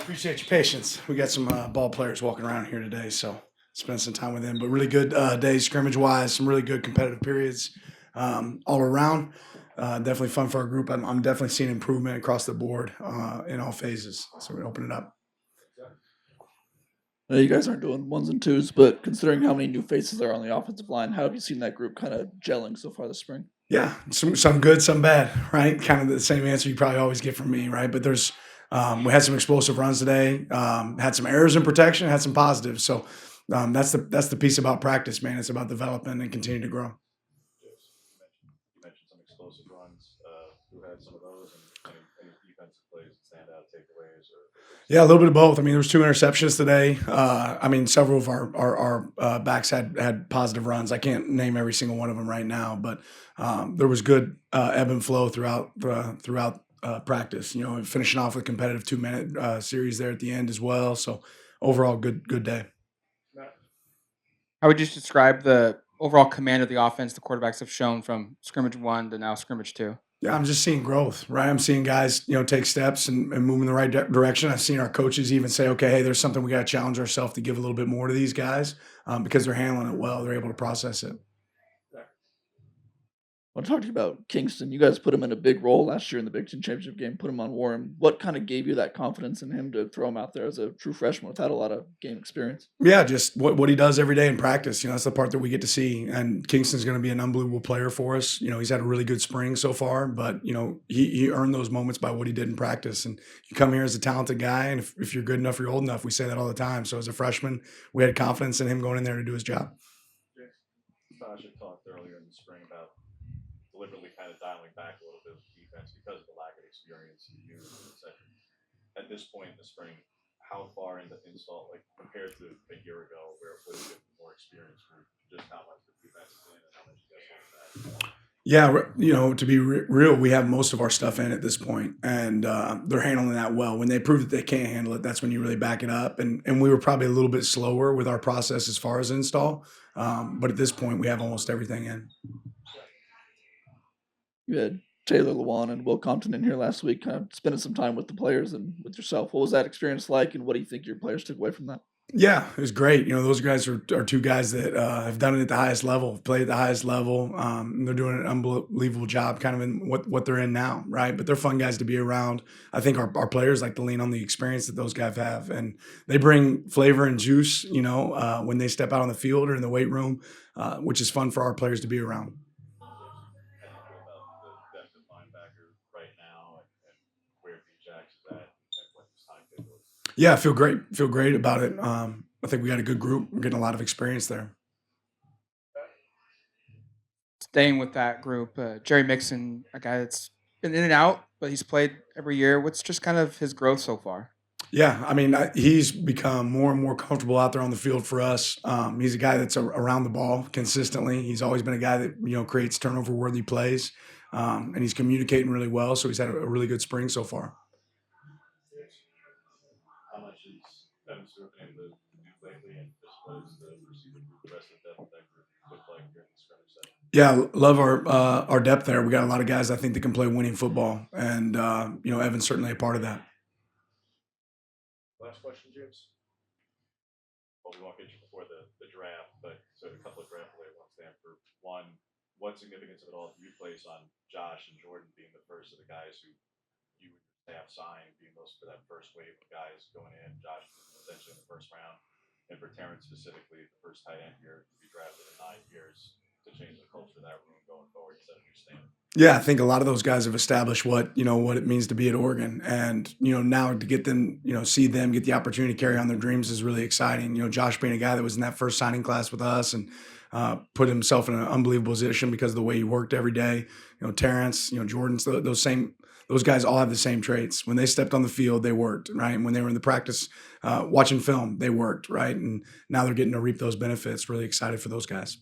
Appreciate your patience. We got some ball players walking around here today, so spend some time with them. But really good days scrimmage wise, some really good competitive periods all around. Definitely fun for our group. I'm definitely seeing improvement across the board in all phases. So we open it up. I know you guys aren't doing ones and twos, but considering how many new faces are on the offensive line, how have you seen that group kind of gelling so far this spring? Yeah, some good, some bad, right? Kind of the same answer you probably always get from me, right? But there's we had some explosive runs today, had some errors in protection, had some positives. So that's the piece about practice, man. It's about developing and continuing to grow. You mentioned some explosive runs. Who had some of those, and any defensive plays that stand out, takeaways, or Yeah, a little bit of both. I mean, there was two interceptions today. I mean, several of our backs had positive runs. I can't name every single one of them right now, but there was good ebb and flow throughout practice. You know, and finishing off with a competitive 2 minute series there at the end as well. So overall, good day. How would you describe the overall command of the offense the quarterbacks have shown from scrimmage one to now scrimmage two? Yeah, I'm just seeing growth, right? I'm seeing guys, take steps and move in the right direction. I've seen our coaches even say, okay, hey, there's something we got to challenge ourselves to give a little bit more to these guys because they're handling it well. They're able to process it. I want to talk to you about Kingston. You guys put him in a big role last year in the Big Ten championship game, put him on Warren. What kind of gave you that confidence in him to throw him out there as a true freshman without a lot of game experience? Yeah, just what he does every day in practice. That's the part that we get to see. And Kingston's going to be an unbelievable player for us. He's had a really good spring so far, but he earned those moments by what he did in practice. And you come here as a talented guy, and if you're good enough, you're old enough. We say that all the time. So as a freshman, we had confidence in him going in there to do his job. Sasha talked earlier in the spring about deliberately kind of dialing back a little bit of defense because of the lack of experience you use. At this point in the spring, how far in the install, like compared to a year ago, where it would have been more experience for just how much the defense is in and how much you guys want that? Yeah, to be real, we have most of our stuff in at this point, and they're handling that well. When they prove that they can't handle it, that's when you really back it up. And we were probably a little bit slower with our process as far as install, but at this point, we have almost everything in. You had Taylor Lewan and Will Compton in here last week, kind of spending some time with the players and with yourself. What was that experience like, and what do you think your players took away from that? Yeah, it was great. Those guys are two guys that have done it at the highest level, played at the highest level. And they're doing an unbelievable job kind of in what they're in now, right? But they're fun guys to be around. I think our players like to lean on the experience that those guys have. And they bring flavor and juice, when they step out on the field or in the weight room, which is fun for our players to be around. How do you feel about the depth of linebacker right now, and where B Jax is at, and what his timetable is? Yeah, I feel great. Feel great about it. I think we got a good group. We're getting a lot of experience there. Staying with that group, Jerry Mixon, a guy that's been in and out, but he's played every year. What's just kind of his growth so far? Yeah, I mean, he's become more and more comfortable out there on the field for us. He's a guy that's around the ball consistently. He's always been a guy that creates turnover-worthy plays, and he's communicating really well. So he's had a really good spring so far. How much is Evan Stewart been able to do lately, and just what is the receiver group, the rest of the depth of that group look like during the scrimmage setting? Yeah, love our depth there. We got a lot of guys I think that can play winning football, and Evan's certainly a part of that. Last question, James. Well, we won't get you before the draft, but so a couple of draft related ones, Stanford. One, what significance of it all do you place on Josh and Jordan being the first of the guys who you would staff signed, being those for that first wave of guys going in, Josh essentially in the first round, and for Terrence specifically, the first tight end here to be drafted in 9 years to change the culture of that room going forward and set a new standard? Yeah, I think a lot of those guys have established what it means to be at Oregon, and now to get them, see them get the opportunity to carry on their dreams is really exciting. Josh being a guy that was in that first signing class with us and put himself in an unbelievable position because of the way he worked every day. Terrence, Jordan, those guys all have the same traits. When they stepped on the field, they worked, right? And when they were in the practice watching film, they worked, right? And now they're getting to reap those benefits. Really excited for those guys.